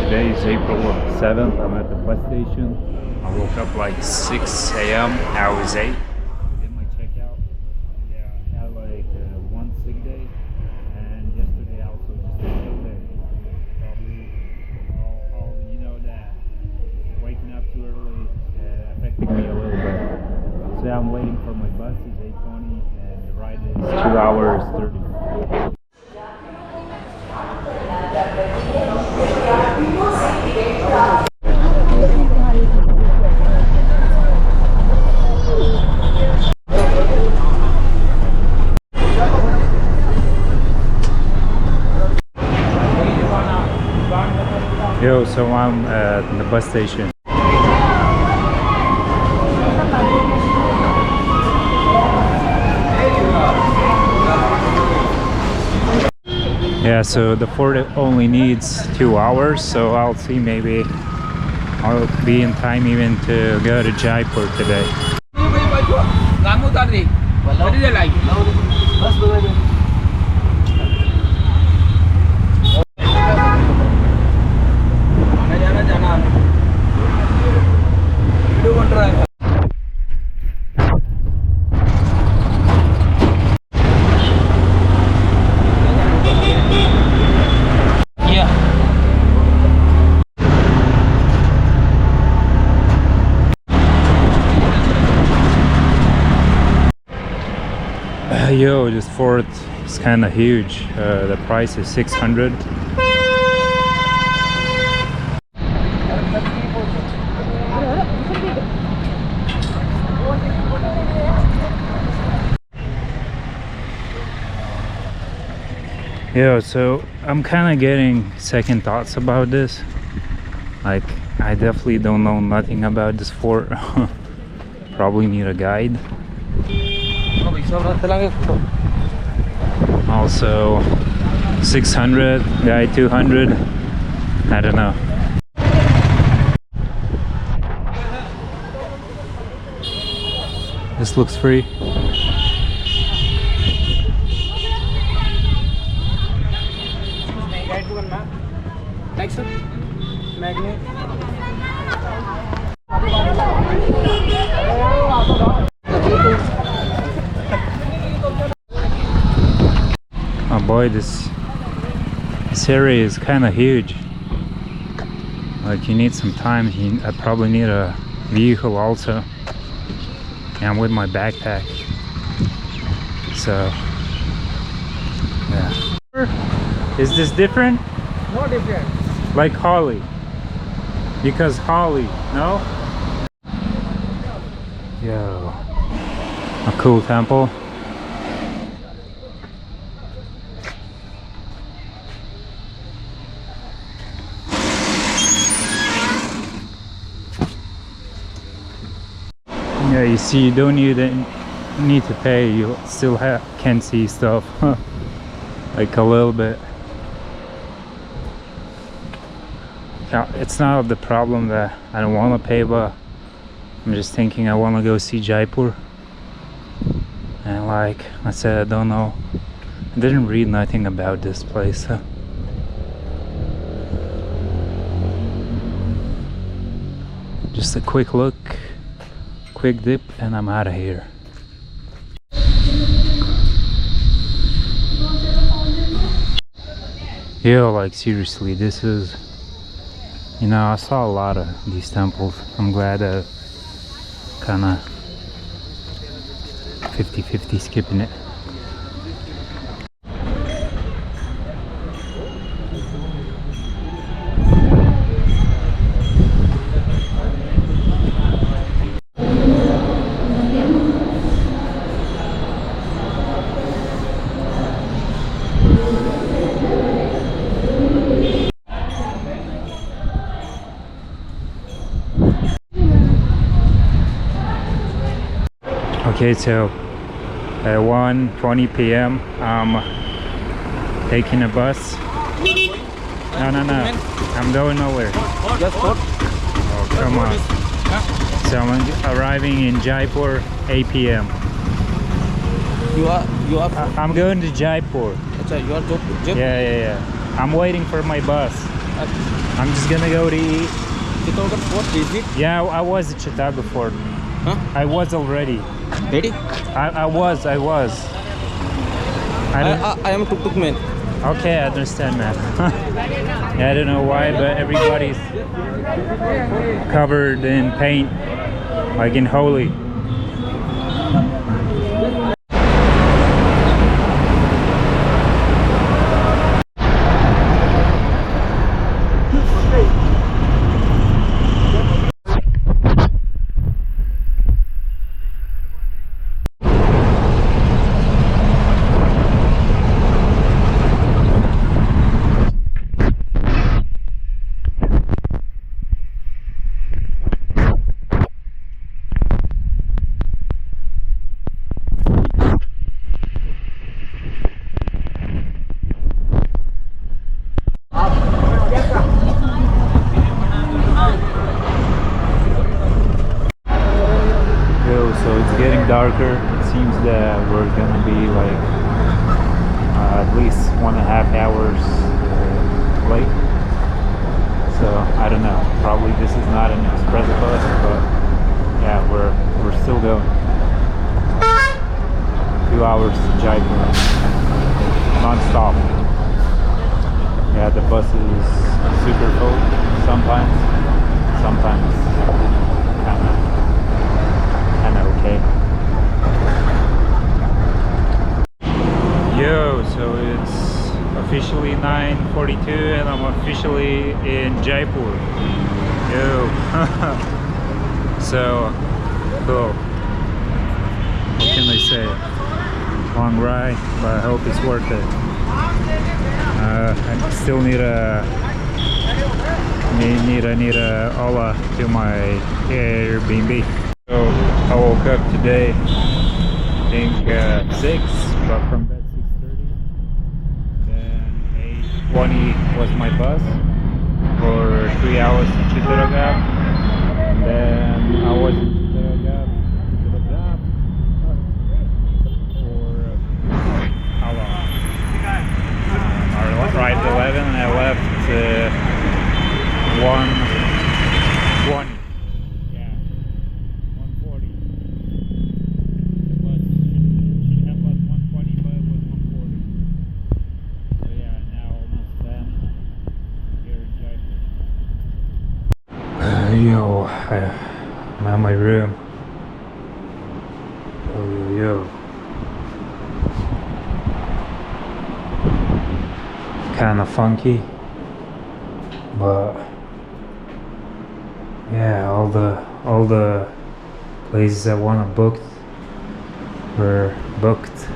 Today is April 7th. I'm at the bus station. I woke up like 6 a.m. Now is 8. Did my checkout. Yeah, I had like one sick day, and yesterday also just a chill day. Probably all you know that waking up too early affected me a little bit. So I'm waiting for my bus. It's 8:20, and the ride is 2 hours 30. Yo, so I'm at the bus station. Yeah, so the Ford only needs 2 hours, so I'll see, maybe I'll be in time even to go to Jaipur today. Yo, this Ford is kind of huge. The price is 600. Yo, so I'm kind of getting second thoughts about this. Like, I definitely don't know nothing about this Ford. Probably need a guide. Also 600, guy 200. I don't know. This looks free. Magnet. Oh boy, this area is kind of huge. Like, you need some time. I probably need a vehicle also. And I'm with my backpack. So, yeah. Is this different? No different. Like Holly? Because Holly, no? Yo, a cool temple. Yeah, you see, you don't need to pay. You still can see stuff, like a little bit. It's not the problem that I don't want to pay, but I'm just thinking I want to go see Jaipur. And like I said, I don't know. I didn't read nothing about this place. Just a quick look, quick dip, and I'm out of here. Yo, like seriously, this is, you know, I saw a lot of these temples. I'm glad kind of 50-50 skipping it. Okay, so at 1:20 p.m. I'm taking a bus. No, I'm going nowhere. Oh, come on. So I'm arriving in Jaipur 8 p.m. You are I'm going to Jaipur. you are Jaipur? Yeah. I'm waiting for my bus. I'm just gonna go to eat. Chittorgarh Fort visit? Yeah, I was at Chittagong Fort. Huh? I was already. Ready? I was. I don't. I am tuk man. Okay, I understand, man. Yeah, I don't know why, but everybody's covered in paint, like in Holi. So it's getting darker. It seems that we're gonna be like at least 1.5 hours late. So I don't know. Probably this is not an express bus, but yeah, we're still going. 2 hours to Jaipur, non-stop. Yeah, the bus is super full sometimes kinda okay. Yo, so it's officially 9:42 and I'm officially in Jaipur. Yo. So cool. What can I say? Long ride, but I hope it's worth it. I still need a Ola to my Airbnb. So I woke up today, I think 6, but from bed 6:30. Then 8:20 was my bus for 3 hours to Chittagong. And then I was in Chittagong for how long? I arrived 11 and I left 1:20. Yeah, 1:40. The bus should have left 1:20, but it was 1:40. So yeah, now almost 10 here in Jaipur. Yo, I'm at my room. Yo. Kind of funky, but yeah, all the places I want to book were booked.